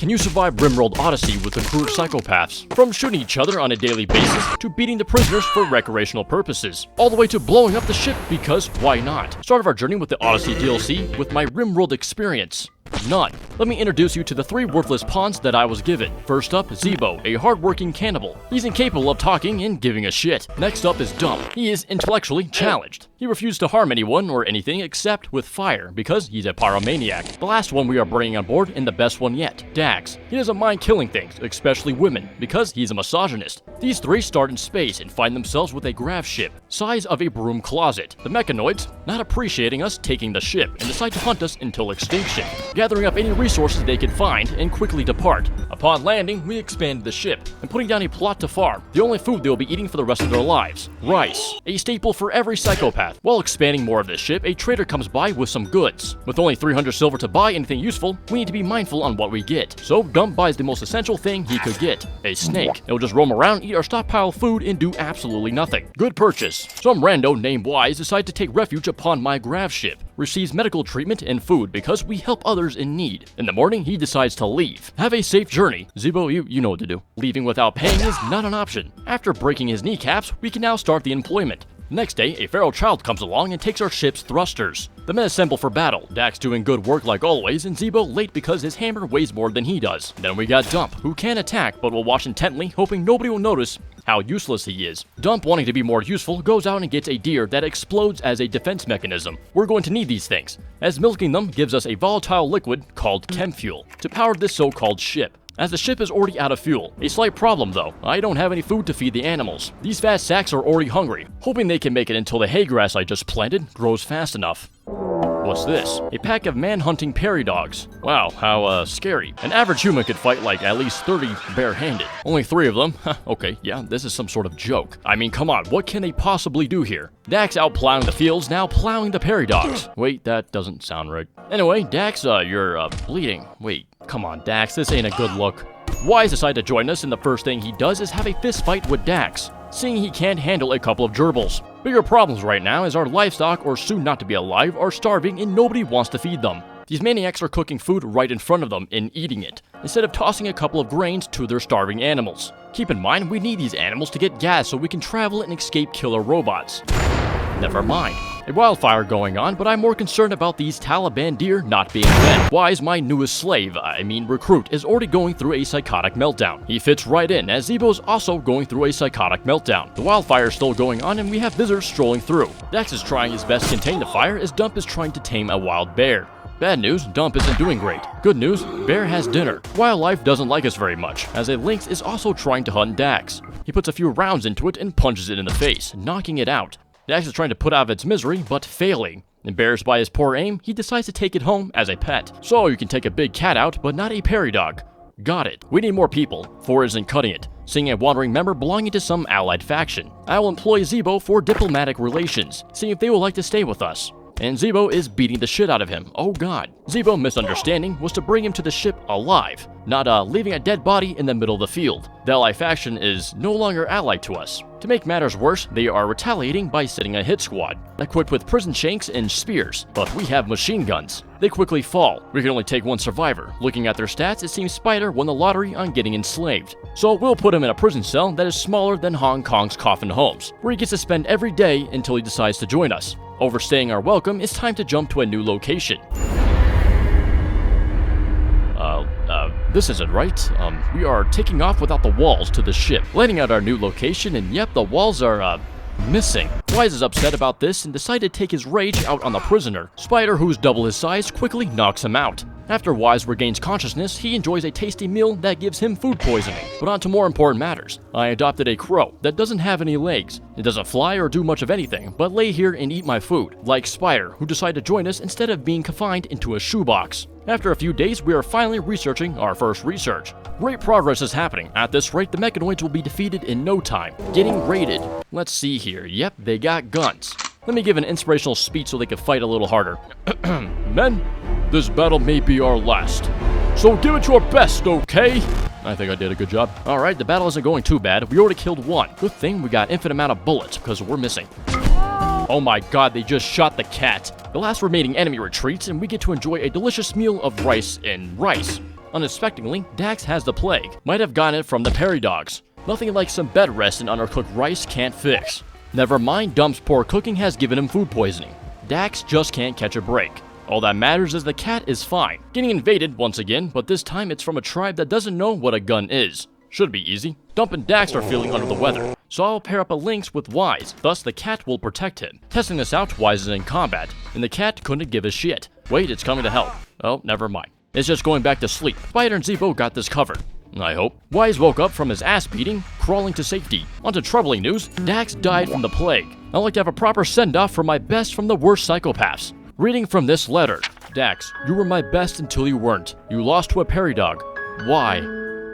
Can you survive RimWorld Odyssey with the crew of psychopaths? From shooting each other on a daily basis, to beating the prisoners for recreational purposes, all the way to blowing up the ship because why not? Start of our journey with the Odyssey DLC with my RimWorld experience. None. Let me introduce you to the 3 worthless pawns that I was given. First up, Zebo, a hardworking cannibal. He's incapable of talking and giving a shit. Next up is Dump. He is intellectually challenged. He refused to harm anyone or anything except with fire because he's a pyromaniac. The last one we are bringing on board, and the best one yet, Dax. He doesn't mind killing things, especially women, because he's a misogynist. These 3 start in space and find themselves with a grav ship, size of a broom closet. The mechanoids, not appreciating us taking the ship, and decide to hunt us until extinction, gathering up any resources they could find and quickly depart. Upon landing, we expand the ship and putting down a plot to farm, the only food they'll be eating for the rest of their lives, rice, a staple for every psychopath. While expanding more of this ship, a trader comes by with some goods. With only 300 silver to buy anything useful, we need to be mindful on what we get. So Dump buys the most essential thing he could get, a snake. It'll just roam around, eat our stockpile of food, and do absolutely nothing. Good purchase. Some rando named Wise decides to take refuge upon my grav ship, receives medical treatment and food because we help others in need. In the morning, he decides to leave. Have a safe journey. Zebo, you know what to do. Leaving without paying is not an option. After breaking his kneecaps, we can now start the employment. The next day, a feral child comes along and takes our ship's thrusters. The men assemble for battle, Dax doing good work like always, and Zebo late because his hammer weighs more than he does. Then we got Dump, who can attack but will watch intently, hoping nobody will notice how useless he is. Dump, wanting to be more useful, goes out and gets a deer that explodes as a defense mechanism. We're going to need these things, as milking them gives us a volatile liquid called chem fuel to power this so-called ship, as the ship is already out of fuel. A slight problem though, I don't have any food to feed the animals. These fat sacks are already hungry, hoping they can make it until the hay grass I just planted grows fast enough. What's this? A pack of man-hunting prairie dogs. Wow, how scary. An average human could fight like at least 30 bare-handed. Only 3 of them? Okay, yeah, this is some sort of joke. I mean, come on, what can they possibly do here? Dax out plowing the fields, now plowing the prairie dogs. Wait, that doesn't sound right. Anyway, Dax, you're bleeding. Wait, come on, Dax, this ain't a good look. Wise decides to join us, and the first thing he does is have a fist fight with Dax, seeing he can't handle a couple of gerbils. Bigger problems right now is our livestock, or soon not to be alive, are starving and nobody wants to feed them. These maniacs are cooking food right in front of them and eating it, instead of tossing a couple of grains to their starving animals. Keep in mind, we need these animals to get gas so we can travel and escape killer robots. Never mind. A wildfire going on, but I'm more concerned about these Taliban deer not being fed. Wise, my newest slave, recruit, is already going through a psychotic meltdown. He fits right in, as Zebo is also going through a psychotic meltdown. The wildfire is still going on, and we have visitors strolling through. Dax is trying his best to contain the fire, as Dump is trying to tame a wild bear. Bad news, Dump isn't doing great. Good news, Bear has dinner. Wildlife doesn't like us very much, as a lynx is also trying to hunt Dax. He puts a few rounds into it and punches it in the face, knocking it out. Dax is trying to put out of its misery, but failing. Embarrassed by his poor aim, he decides to take it home as a pet. So you can take a big cat out, but not a prairie dog. Got it. We need more people. 4 isn't cutting it. Seeing a wandering member belonging to some allied faction, I will employ Zebo for diplomatic relations, seeing if they would like to stay with us. And Zebo is beating the shit out of him. Oh god. Zebo, misunderstanding, was to bring him to the ship alive, not leaving a dead body in the middle of the field. The ally faction is no longer allied to us. To make matters worse, they are retaliating by sending a hit squad, equipped with prison shanks and spears, but we have machine guns. They quickly fall. We can only take 1 survivor. Looking at their stats, it seems Spider won the lottery on getting enslaved. So we'll put him in a prison cell that is smaller than Hong Kong's coffin homes, where he gets to spend every day until he decides to join us. Overstaying our welcome, it's time to jump to a new location. This isn't right. We are taking off without the walls to the ship, landing at our new location, and yep, the walls are, missing. Wise is upset about this and decided to take his rage out on the prisoner. Spider, who's double his size, quickly knocks him out. After Wise regains consciousness, he enjoys a tasty meal that gives him food poisoning. But on to more important matters. I adopted a crow that doesn't have any legs. It doesn't fly or do much of anything, but lay here and eat my food, like Spider, who decided to join us instead of being confined into a shoebox. After a few days, we are finally researching our first research. Great progress is happening. At this rate, the mechanoids will be defeated in no time. Getting raided. Let's see here. Yep, they got guns. Let me give an inspirational speech so they can fight a little harder. Men, this battle may be our last. So give it your best, okay? I think I did a good job. Alright, the battle isn't going too bad. We already killed 1. Good thing we got infinite amount of bullets because we're missing. Oh my god, they just shot the cat. The last remaining enemy retreats and we get to enjoy a delicious meal of rice and rice. Unexpectedly, Dax has the plague. Might have gotten it from the prairie dogs. Nothing like some bed rest and undercooked rice can't fix. Never mind, Dump's poor cooking has given him food poisoning. Dax just can't catch a break. All that matters is the cat is fine. Getting invaded once again, but this time it's from a tribe that doesn't know what a gun is. Should be easy. Dump and Dax are feeling under the weather, so I'll pair up a lynx with Wise, thus the cat will protect him. Testing this out, Wise is in combat, and the cat couldn't give a shit. Wait, it's coming to help. Oh, never mind. It's just going back to sleep. Spider and Zebo got this covered. I hope. Wise woke up from his ass beating, crawling to safety. Onto troubling news, Dax died from the plague. I'd like to have a proper send-off for my best from the worst psychopaths. Reading from this letter. Dax, you were my best until you weren't. You lost to a prairie dog. Why?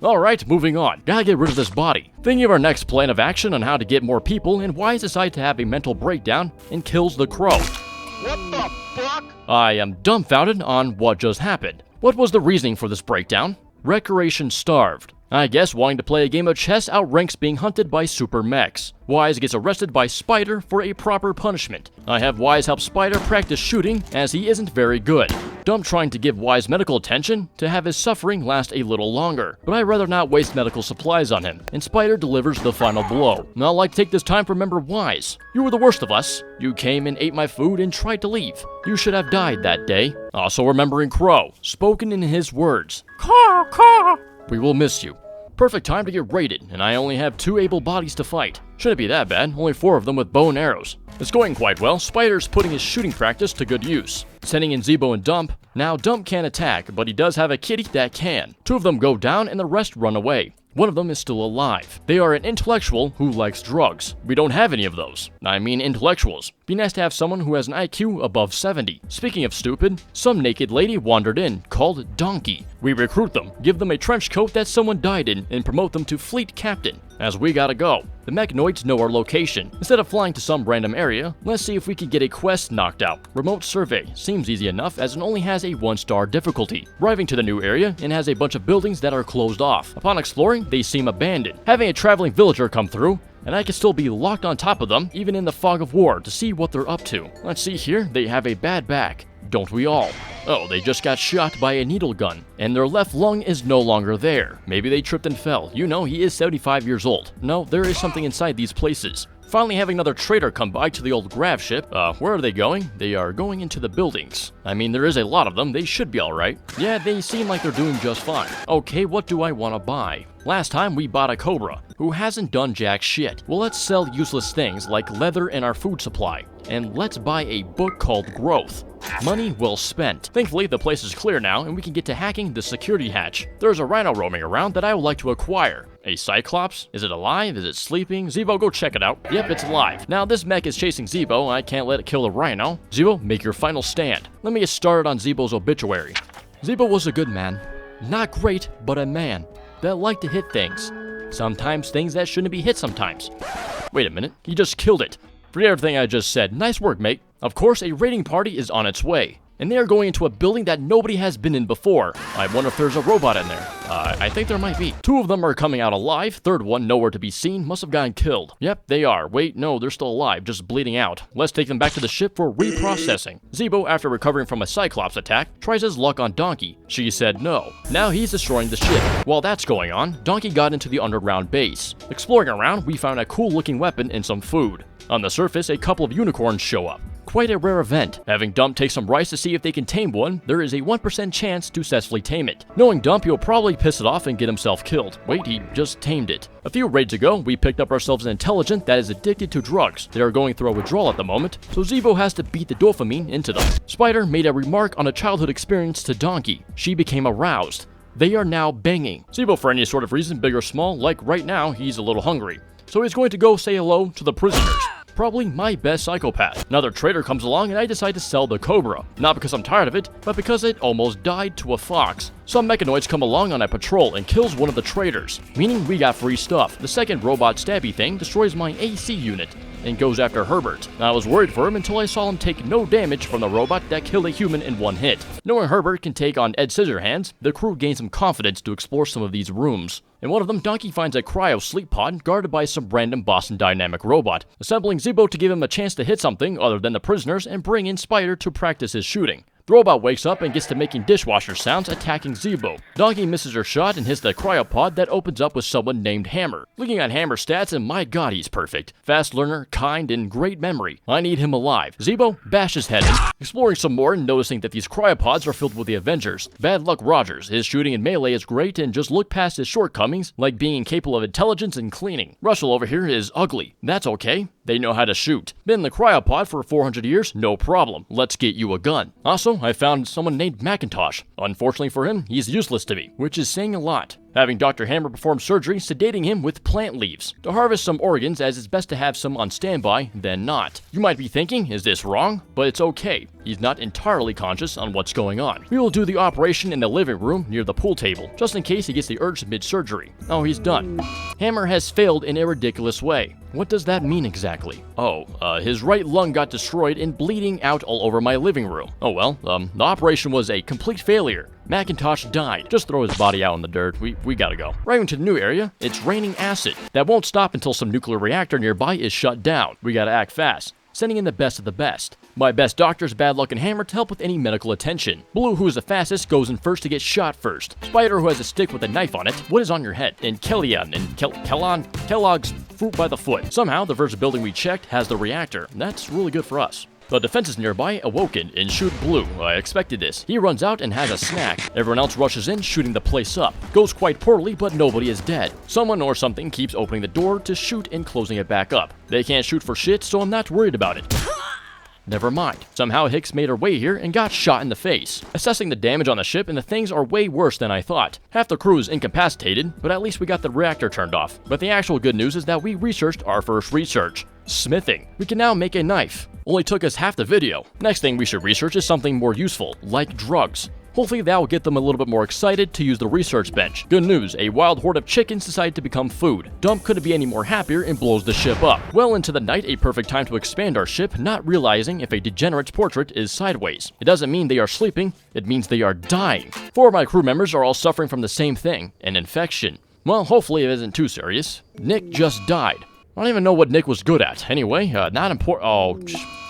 Alright, moving on. Gotta get rid of this body. Thinking of our next plan of action on how to get more people, and Wise decides to have a mental breakdown and kills the crow. What the fuck? I am dumbfounded on what just happened. What was the reasoning for this breakdown? Recreation starved. I guess wanting to play a game of chess outranks being hunted by super mechs. Wise gets arrested by Spider for a proper punishment. I have Wise help Spider practice shooting as he isn't very good. Dump trying to give Wise medical attention to have his suffering last a little longer, but I'd rather not waste medical supplies on him, and Spider delivers the final blow. I'd like to take this time to remember Wise. You were the worst of us. You came and ate my food and tried to leave. You should have died that day. Also remembering Crow, spoken in his words. Caw, caw. We will miss you. Perfect time to get raided, and I only have 2 able bodies to fight. Shouldn't be that bad, only 4 of them with bow and arrows. It's going quite well. Spider's putting his shooting practice to good use. Sending in Zebo and Dump. Now Dump can't attack, but he does have a kitty that can. 2 of them go down and the rest run away. One of them is still alive. They are an intellectual who likes drugs. We don't have any of those. I mean intellectuals. Be nice to have someone who has an IQ above 70. Speaking of stupid, some naked lady wandered in, called Donkey. We recruit them, give them a trench coat that someone died in, and promote them to fleet captain. As we gotta go. The mechanoids know our location. Instead of flying to some random area, let's see if we can get a quest knocked out. Remote survey. Seems easy enough as it only has a 1-star difficulty. Arriving to the new area, it has a bunch of buildings that are closed off. Upon exploring, they seem abandoned. Having a traveling villager come through, and I can still be locked on top of them, even in the fog of war, to see what they're up to. Let's see here, they have a bad back. Don't we all? Oh, they just got shot by a needle gun, and their left lung is no longer there. Maybe they tripped and fell. You know, he is 75 years old. No, there is something inside these places. Finally having another trader come by to the old grav ship. Where are they going? They are going into the buildings. I mean, there is a lot of them. They should be alright. Yeah, they seem like they're doing just fine. Okay, what do I want to buy? Last time we bought a cobra, who hasn't done jack shit. Well, let's sell useless things like leather and our food supply. And let's buy a book called Growth. Money well spent. Thankfully, the place is clear now, and we can get to hacking the security hatch. There's a rhino roaming around that I would like to acquire. A Cyclops? Is it alive? Is it sleeping? Zebo, go check it out. Yep, it's alive. Now, this mech is chasing Zebo, and I can't let it kill the rhino. Zebo, make your final stand. Let me get started on Zebo's obituary. Zebo was a good man. Not great, but a man that liked to hit things. Sometimes things that shouldn't be hit sometimes. Wait a minute, he just killed it. Forget everything I just said. Nice work, mate. Of course, a raiding party is on its way, and they are going into a building that nobody has been in before. I wonder if there's a robot in there. I think there might be. 2 of them are coming out alive. Third one, nowhere to be seen, must have gotten killed. Yep, they are. Wait, no, they're still alive, just bleeding out. Let's take them back to the ship for reprocessing. Zebo, after recovering from a Cyclops attack, tries his luck on Donkey. She said no. Now he's destroying the ship. While that's going on, Donkey got into the underground base. Exploring around, we found a cool looking weapon and some food. On the surface, a couple of unicorns show up. Quite a rare event. Having Dump take some rice to see if they can tame one, there is a 1% chance to successfully tame it. Knowing Dump, he'll probably piss it off and get himself killed. Wait, he just tamed it. A few raids ago, we picked up ourselves an intelligent that is addicted to drugs. They are going through a withdrawal at the moment, so Zebo has to beat the dopamine into them. Spider made a remark on a childhood experience to Donkey. She became aroused. They are now banging. Zebo, for any sort of reason, big or small, like right now, he's a little hungry. So he's going to go say hello to the prisoners. Probably my best psychopath. Another trader comes along and I decide to sell the Cobra. Not because I'm tired of it, but because it almost died to a fox. Some mechanoids come along on a patrol and kills one of the traders, meaning we got free stuff. The second robot stabby thing destroys my AC unit and goes after Herbert. I was worried for him until I saw him take no damage from the robot that killed a human in one hit. Knowing Herbert can take on Ed Scissorhands, the crew gains some confidence to explore some of these rooms. In one of them, Donkey finds a cryo sleep pod guarded by some random Boston Dynamic robot, assembling Zebo to give him a chance to hit something other than the prisoners and bring in Spider to practice his shooting. Robot wakes up and gets to making dishwasher sounds, attacking Zebo. Donkey misses her shot and hits the cryopod that opens up with someone named Hammer. Looking at Hammer's stats, and my god, he's perfect. Fast learner, kind, and great memory. I need him alive. Zebo bashes head in, exploring some more and noticing that these cryopods are filled with the Avengers. Bad luck Rogers. His shooting in melee is great, and just look past his shortcomings, like being incapable of intelligence and cleaning. Russell over here is ugly. That's okay. They know how to shoot. Been in the cryopod for 400 years? No problem. Let's get you a gun. Also, I found someone named Macintosh. Unfortunately for him, he's useless to me, which is saying a lot. Having Dr. Hammer perform surgery, sedating him with plant leaves. To harvest some organs, as it's best to have some on standby than not. You might be thinking, is this wrong? But it's okay. He's not entirely conscious on what's going on. We will do the operation in the living room near the pool table, just in case he gets the urge mid-surgery. Oh, he's done. Hammer has failed in a ridiculous way. What does that mean exactly? Oh, his right lung got destroyed and bleeding out all over my living room. Oh well, the operation was a complete failure. Macintosh died. Just throw his body out in the dirt. We gotta go. Right into the new area, it's raining acid. That won't stop until some nuclear reactor nearby is shut down. We gotta act fast, sending in the best of the best. My best doctors, Bad Luck and Hammer, to help with any medical attention. Blue, who is the fastest, goes in first to get shot first. Spider, who has a stick with a knife on it. What is on your head? And Kellyanne and Kellogg's fruit by the foot. Somehow, the first building we checked has the reactor. That's really good for us. The defenses nearby awoken and shoot Blue. I expected this. He runs out and has a snack. Everyone else rushes in, shooting the place up. Goes quite poorly, but nobody is dead. Someone or something keeps opening the door to shoot and closing it back up. They can't shoot for shit, so I'm not worried about it. Never mind. Somehow Hicks made her way here and got shot in the face. Assessing the damage on the ship, and the things are way worse than I thought. Half the crew is incapacitated, but at least we got the reactor turned off. But the actual good news is that we researched our first research. Smithing. We can now make a knife. Only took us half the video. Next thing we should research is something more useful, like drugs. Hopefully that will get them a little bit more excited to use the research bench. Good news, a wild horde of chickens decided to become food. Dump couldn't be any more happier and blows the ship up. Well into the night, a perfect time to expand our ship, not realizing if a degenerate's portrait is sideways. It doesn't mean they are sleeping, it means they are dying. 4 of my crew members are all suffering from the same thing, an infection. Well, hopefully it isn't too serious. Nick just died. I don't even know what Nick was good at. Anyway, not important. Oh,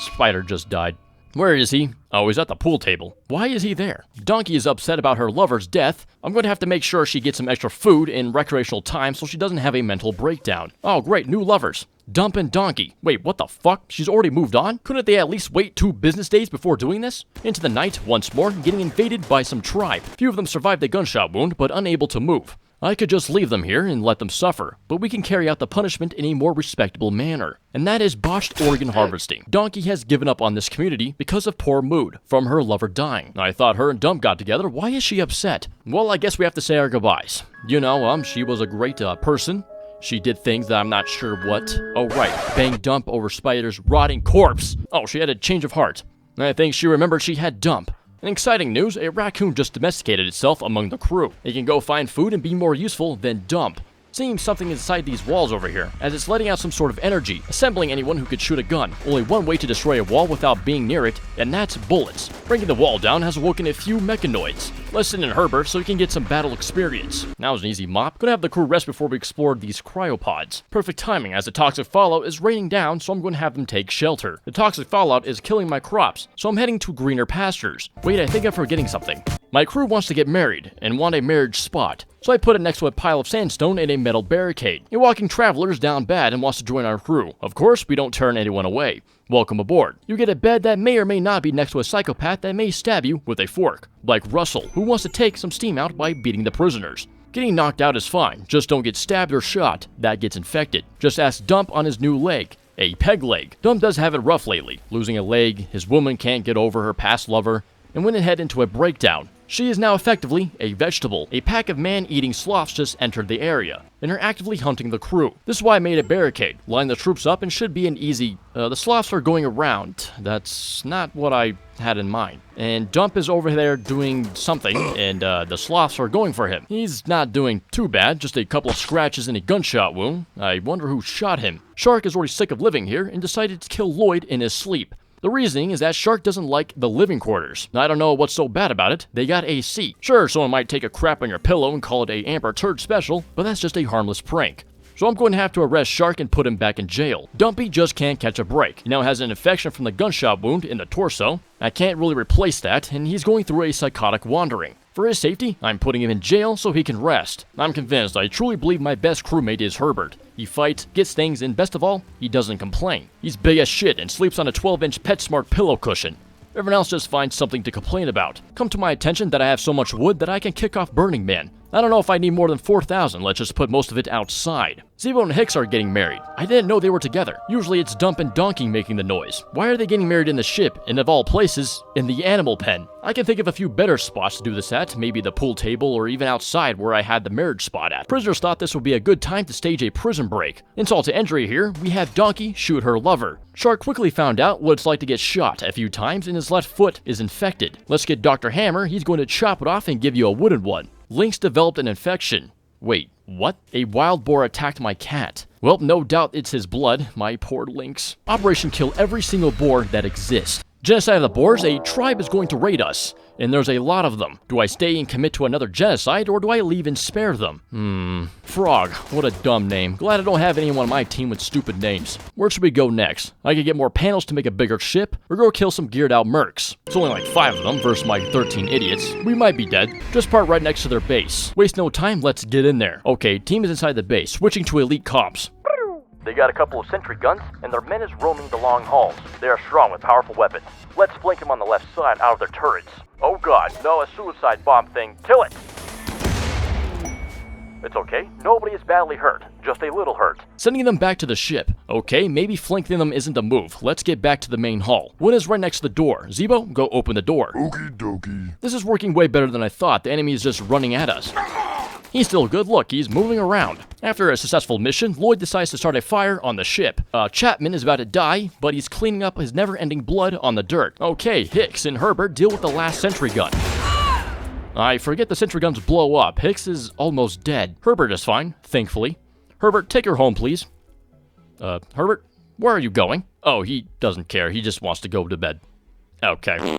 Spider just died. Where is he? Oh, he's at the pool table. Why is he there? Donkey is upset about her lover's death. I'm going to have to make sure she gets some extra food in recreational time so she doesn't have a mental breakdown. Oh, great, new lovers. Dump and Donkey. Wait, what the fuck? She's already moved on? Couldn't they at least wait 2 business days before doing this? Into the night, once more, getting invaded by some tribe. Few of them survived the gunshot wound, but unable to move. I could just leave them here and let them suffer, but we can carry out the punishment in a more respectable manner. And that is botched organ harvesting. Donkey has given up on this community because of poor mood from her lover dying. I thought her and Dump got together. Why is she upset? Well, I guess we have to say our goodbyes. You know, she was a great person. She did things that I'm not sure what. Oh, right. Bang Dump over Spider's rotting corpse. Oh, she had a change of heart. I think she remembered she had Dump. In exciting news, a raccoon just domesticated itself among the crew. It can go find food and be more useful than Dump. Seems something inside these walls over here, as it's letting out some sort of energy, assembling anyone who could shoot a gun. Only one way to destroy a wall without being near it, and that's bullets. Bringing the wall down has awoken a few mechanoids. Listen in Herbert so he can get some battle experience. Now is an easy mop. Gonna have the crew rest before we explore these cryopods. Perfect timing, as the toxic fallout is raining down, so I'm going to have them take shelter. The toxic fallout is killing my crops, so I'm heading to greener pastures. Wait, I think I'm forgetting something. My crew wants to get married, and want a marriage spot. So I put it next to a pile of sandstone and a metal barricade. A walking traveler is down bad and wants to join our crew. Of course, we don't turn anyone away. Welcome aboard. You get a bed that may or may not be next to a psychopath that may stab you with a fork. Like Russell, who wants to take some steam out by beating the prisoners. Getting knocked out is fine, just don't get stabbed or shot. That gets infected. Just ask Dump on his new leg. A peg leg. Dump does have it rough lately. Losing a leg, his woman can't get over her past lover, and went ahead into a breakdown. She is now effectively a vegetable. A pack of man-eating sloths just entered the area, and are actively hunting the crew. This is why I made a barricade. Line the troops up and should be an easy... the sloths are going around. That's not what I had in mind. And Dump is over there doing something, and the sloths are going for him. He's not doing too bad, just a couple of scratches and a gunshot wound. I wonder who shot him. Shark is already sick of living here and decided to kill Lloyd in his sleep. The reasoning is that Shark doesn't like the living quarters. I don't know what's so bad about it. They got AC. Sure, someone might take a crap on your pillow and call it a Amber Turd special, but that's just a harmless prank. so I'm going to have to arrest Shark and put him back in jail. Dumpy just can't catch a break. He now has an infection from the gunshot wound in the torso. I can't really replace that, and he's going through a psychotic wandering. For his safety, I'm putting him in jail so he can rest. I'm convinced, I truly believe my best crewmate is Herbert. He fights, gets things, and best of all, he doesn't complain. He's big as shit and sleeps on a 12-inch PetSmart pillow cushion. Everyone else just finds something to complain about. Come to my attention that I have so much wood that I can kick off Burning Man. I don't know if I need more than 4,000, let's just put most of it outside. Zebo and Hicks are getting married. I didn't know they were together. Usually it's Dump and Donkey making the noise. Why are they getting married in the ship, and of all places, in the animal pen? I can think of a few better spots to do this at, maybe the pool table or even outside where I had the marriage spot at. Prisoners thought this would be a good time to stage a prison break. Insult to injury here, we have Donkey shoot her lover. Shark quickly found out what it's like to get shot a few times and his left foot is infected. Let's get Dr. Hammer, he's going to chop it off and give you a wooden one. Lynx developed an infection. Wait, what? A wild boar attacked my cat. Well, no doubt it's his blood, my poor Lynx. Operation kill every single boar that exists. Genocide of the boars, a tribe is going to raid us, and there's a lot of them. Do I stay and commit to another genocide, or do I leave and spare them? Frog, what a dumb name. Glad I don't have anyone on my team with stupid names. Where should we go next? I could get more panels to make a bigger ship, or go kill some geared out mercs. It's only like 5 of them versus my 13 idiots. We might be dead. Just park right next to their base. Waste no time, let's get in there. Okay, team is inside the base, switching to elite comps. They got a couple of sentry guns, and their men is roaming the long halls. They are strong with powerful weapons. Let's flank them on the left side out of their turrets. Oh god, no, a suicide bomb thing. Kill it! It's okay. Nobody is badly hurt. Just a little hurt. Sending them back to the ship. Okay, maybe flanking them isn't a move. Let's get back to the main hall. One is right next to the door. Zebo, go open the door. Okie dokie. This is working way better than I thought. The enemy is just running at us. He's still good. Look, he's moving around. After a successful mission, Lloyd decides to start a fire on the ship. Chapman is about to die, but he's cleaning up his never-ending blood on the dirt. Okay, Hicks and Herbert deal with the last sentry gun. I forget the sentry guns blow up. Hicks is almost dead. Herbert is fine, thankfully. Herbert, take her home, please. Herbert, where are you going? Oh, he doesn't care. He just wants to go to bed. Okay.